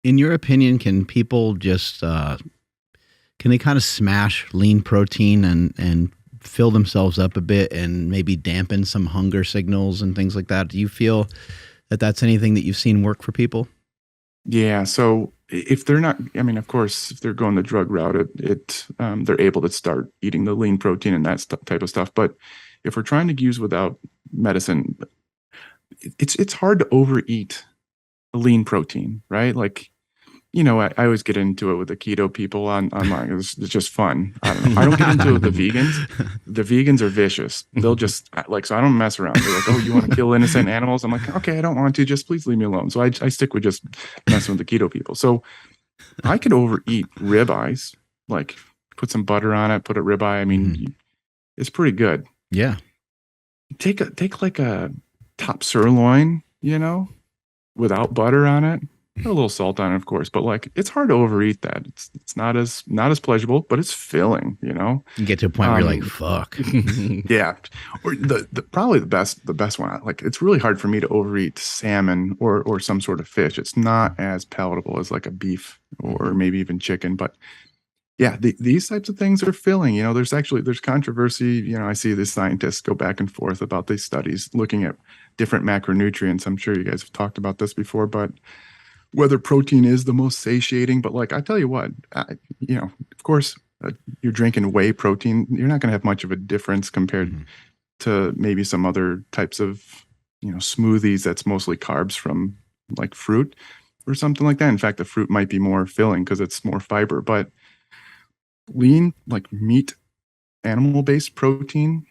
In your opinion, can people just can they kind of smash lean protein and fill themselves up a bit and maybe dampen some hunger signals and things like that? Do you feel that that's anything that you've seen work for people? Yeah. So if they're not, I mean, of course, if they're going the drug route, they're able to start eating the lean protein and that type of stuff. But if we're trying to use without medicine, it's hard to overeat a lean protein, right? Like, I always get into it with the keto people online. It's just fun. I don't know. I don't get into it with the vegans. The vegans are vicious. They'll just so I don't mess around. They're like, oh, you want to kill innocent animals? I'm like, okay, I don't want to. Just please leave me alone. So I stick with just messing with the keto people. So I could overeat ribeyes, like put some butter on it, put a ribeye. I mean, it's pretty good. Yeah. Take like a top sirloin, without butter on it. Put a little salt on it, of course, but like it's hard to overeat that. It's not as pleasurable, but it's filling. You get to a point where you're like, "Fuck." Yeah, or the probably the best one. Like it's really hard for me to overeat salmon or some sort of fish. It's not as palatable as like a beef or maybe even chicken. But yeah, these types of things are filling. There's controversy. I see the scientists go back and forth about these studies looking at different macronutrients. I'm sure you guys have talked about this before, but whether protein is the most satiating, but like I tell you what, of course, you're drinking whey protein, you're not going to have much of a difference compared to maybe some other types of smoothies that's mostly carbs from like fruit or something like that. In fact, the fruit might be more filling because it's more fiber. But lean, like meat, animal-based protein,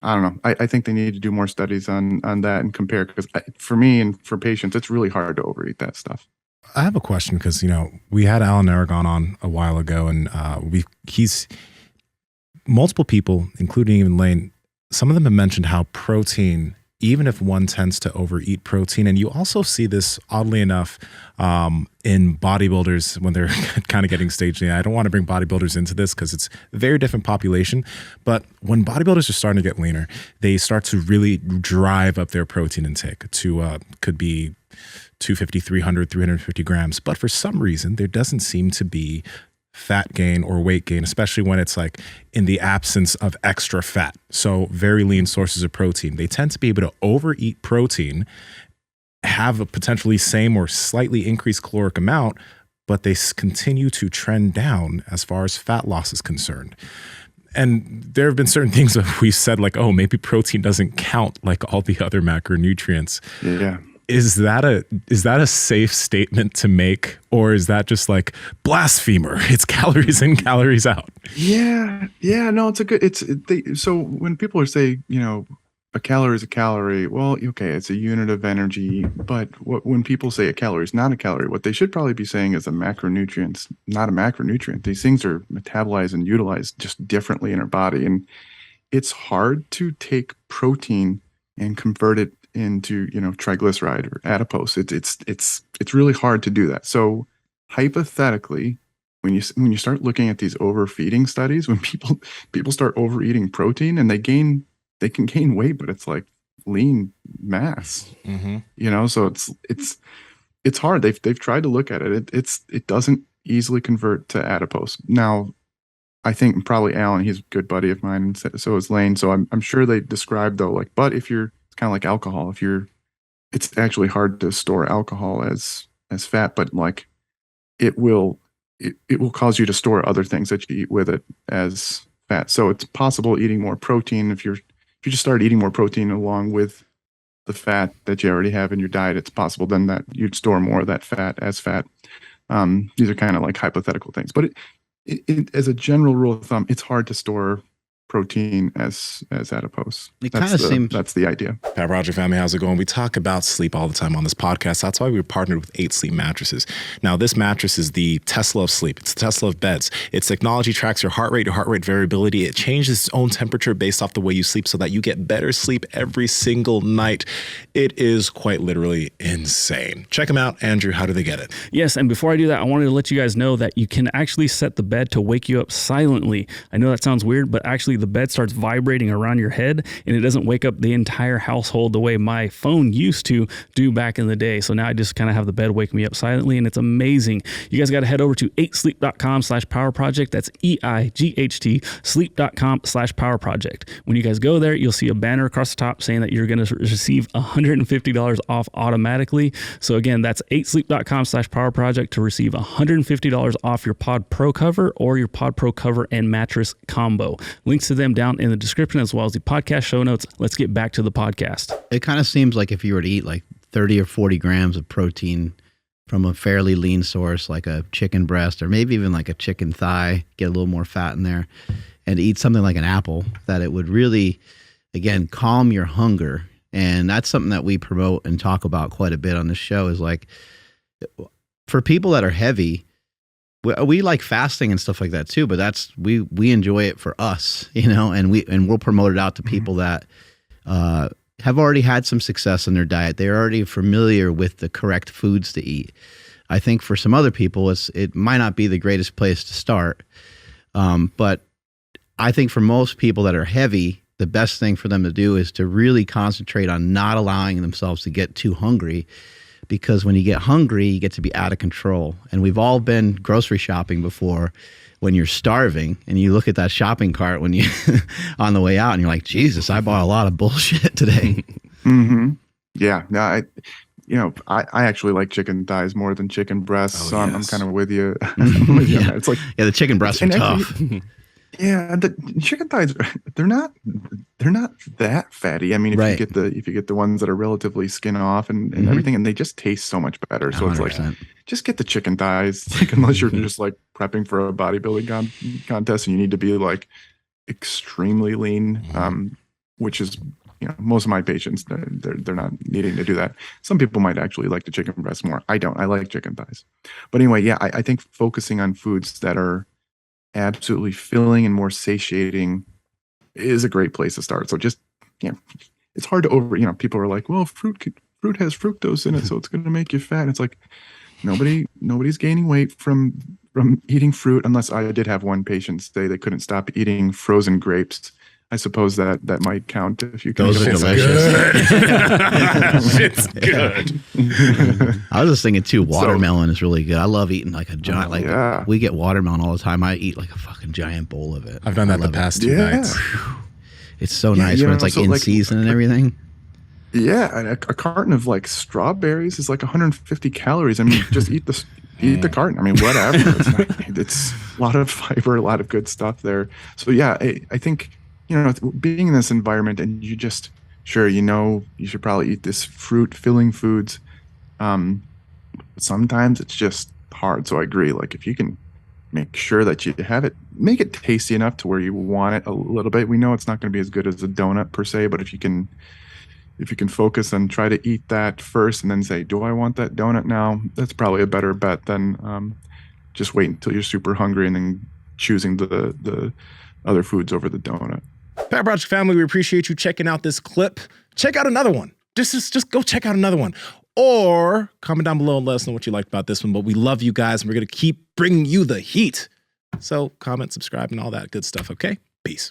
I don't know. I think they need to do more studies on that and compare, because for me and for patients, it's really hard to overeat that stuff. I have a question because, we had Alan Aragon on a while ago, and he's multiple people, including even Lane, some of them have mentioned how protein, even if one tends to overeat protein, and you also see this oddly enough in bodybuilders when they're kind of getting staged. I don't want to bring bodybuilders into this because it's a very different population, but when bodybuilders are starting to get leaner, they start to really drive up their protein intake to could be 250, 300, 350 grams. But for some reason, there doesn't seem to be fat gain or weight gain, especially when it's like in the absence of extra fat. So very lean sources of protein. They tend to be able to overeat protein, have a potentially same or slightly increased caloric amount, but they continue to trend down as far as fat loss is concerned. And there have been certain things that we've said like, oh, maybe protein doesn't count like all the other macronutrients. Yeah. Is that a safe statement to make, or is that just like blasphemer? It's calories in, calories out. Yeah. No, so when people are saying, a calorie is a calorie, well, okay, it's a unit of energy. But when people say a calorie is not a calorie, what they should probably be saying is a macronutrient's not a macronutrient. These things are metabolized and utilized just differently in our body, and it's hard to take protein and convert it into triglyceride or adipose. It's really hard to do that. So hypothetically, when you start looking at these overfeeding studies, when people start overeating protein and they can gain weight, but it's like lean mass. So it's hard. They've tried to look at it. It doesn't easily convert to adipose. Now, I think probably Alan, he's a good buddy of mine, and so is Lane. So I'm sure they described though, like, but if you're kind of like alcohol, it's actually hard to store alcohol as fat, but like it will cause you to store other things that you eat with it as fat. So it's possible eating more protein. If you just start eating more protein along with the fat that you already have in your diet, it's possible then that you'd store more of that fat as fat. These are kind of like hypothetical things, but as a general rule of thumb, it's hard to store protein as adipose. It kind of seems that's the idea. Pat Roger family, how's it going? We talk about sleep all the time on this podcast. That's why we partnered with 8 Sleep mattresses. Now, this mattress is the Tesla of sleep. It's the Tesla of beds. Its technology tracks your heart rate variability. It changes its own temperature based off the way you sleep so that you get better sleep every single night. It is quite literally insane. Check them out. Andrew, how do they get it? Yes, and before I do that, I wanted to let you guys know that you can actually set the bed to wake you up silently. I know that sounds weird, but actually basically the bed starts vibrating around your head, and it doesn't wake up the entire household the way my phone used to do back in the day. So now I just kind of have the bed wake me up silently, and it's amazing. You guys got to head over to 8sleep.com/power project. That's EIGHT sleep.com/power project. When you guys go there, you'll see a banner across the top saying that you're going to receive $150 off automatically. So again, that's 8sleep.com/power project to receive $150 off your Pod Pro cover or your Pod Pro cover and mattress combo. Links to them down in the description as well as the podcast show notes. Let's get back to the podcast. It kind of seems like if you were to eat like 30 or 40 grams of protein from a fairly lean source, like a chicken breast or maybe even like a chicken thigh, get a little more fat in there, and eat something like an apple, that it would really, again, calm your hunger. And that's something that we promote and talk about quite a bit on this show, is like, for people that are heavy, we like fasting and stuff like that too, but we enjoy it for us, and we'll promote it out to people that have already had some success in their diet. They're already familiar with the correct foods to eat. I think for some other people, it might not be the greatest place to start, but I think for most people that are heavy, the best thing for them to do is to really concentrate on not allowing themselves to get too hungry. Because when you get hungry, you get to be out of control. And we've all been grocery shopping before when you're starving and you look at that shopping cart when you on the way out and you're like, Jesus, I bought a lot of bullshit today. Mm-hmm. Yeah. No, I actually like chicken thighs more than chicken breasts. So I'm kind of with you. Yeah. It's like, the chicken breasts are tough. Yeah, the chicken thighs, they're not that fatty. I mean, if you get the ones that are relatively skin off and everything, and they just taste so much better. So 100%. It's like, just get the chicken thighs. Like, unless you're just like prepping for a bodybuilding contest and you need to be like extremely lean, which is, most of my patients, they're not needing to do that. Some people might actually like the chicken breast more. I don't. I like chicken thighs. But anyway, yeah, I think focusing on foods that are absolutely filling and more satiating is a great place to start. So just, it's hard to people are like, well, fruit has fructose in it, so it's going to make you fat. It's like, nobody's gaining weight from eating fruit, unless I did have one patient say they couldn't stop eating frozen grapes. I suppose that might count if you can. Those are delicious. It's good. I was just thinking too, watermelon is really good. I love eating like a giant, we get watermelon all the time. I eat like a fucking giant bowl of it. I've done that the past 2 nights. It's so nice when it's like in season and everything. Yeah, and a carton of like strawberries is like 150 calories. I mean, just eat the carton. I mean, whatever. It's a lot of fiber, a lot of good stuff there. So yeah, I think, being in this environment and you just, you should probably eat this fruit-filling foods. Sometimes it's just hard. So I agree. Like, if you can make sure that you have it, make it tasty enough to where you want it a little bit. We know it's not going to be as good as a donut per se, but if you can focus and try to eat that first and then say, do I want that donut now? That's probably a better bet than just wait until you're super hungry and then choosing the other foods over the donut. Power Project family, we appreciate you checking out this clip. Check out another one. Just go check out another one. Or comment down below and let us know what you liked about this one. But we love you guys, and we're going to keep bringing you the heat. So comment, subscribe, and all that good stuff, okay? Peace.